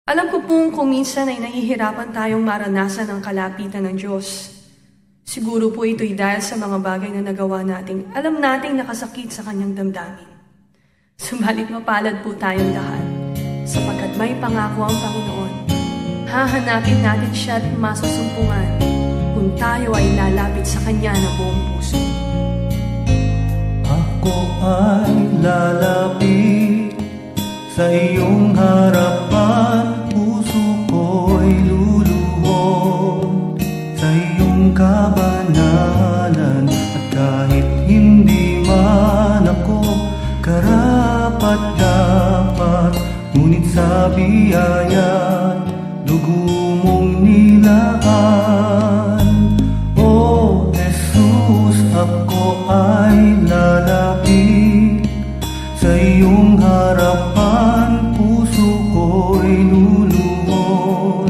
Alam ko pong kung minsan ay nahihirapan tayong maranasan ang kalapitan ng Diyos. Siguro po ito'y dahil sa mga bagay na nagawa nating alam nating nakasakit sa kanyang damdamin. Subalit mapalad po tayong lahat, sapagkat may pangako ang Panginoon. Hahanapin natin siya at masusumpungan kung tayo ay lalapit sa kanya ng buong puso. Ako ay lalapit sa iyong harapan, puso ko'y luluhod sa iyong kabanalan. At kahit hindi man ako karapat-dapat, ngunit sa biyaya dugo mong nilaan. O Jesus, ako ay lalapit sa iyong harapan, puso ko'y luluhod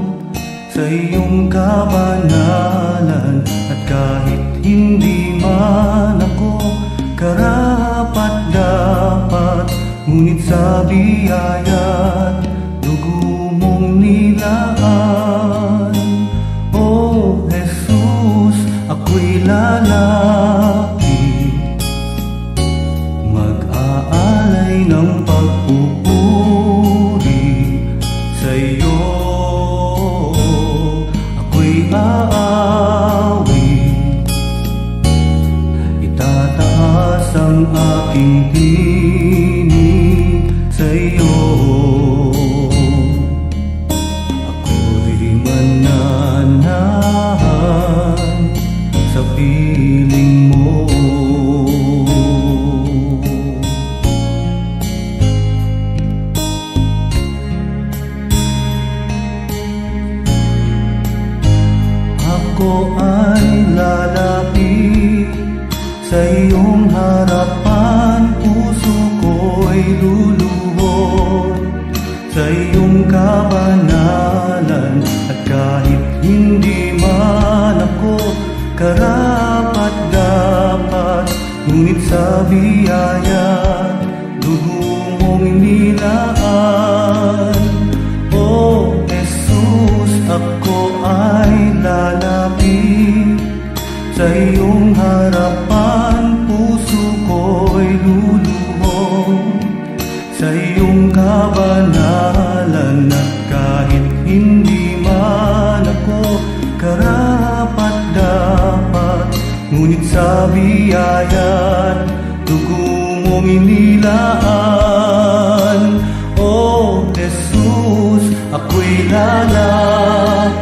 sa iyong kabanalan. At kahit hindi man ako karapat-dapat, ngunit sa biyaya't dugo mong nilaan. O Jesus, ako'y lalapit, mag-aalay ng pagpupuri sa iyo. Ako'y aawit, itataas ang aking tinig sa iyo. Ako'y mananahan sa piling mo. Ako ay lalapit sa iyong harapan, puso ko'y luluhod sa iyong kabanalan. At kahit hindi man ako karapat-dapat, ngunit sa biyaya dugo mong nilaan. O Jesus, ako ay lalapit sa iyong harapan, puso ko'y luluhod sa iyong kabanalan. At kahit hindi man ako karapat-dapat, ngunit sa biyaya't dugo mong inilaan. O Jesus, ako'y lalapit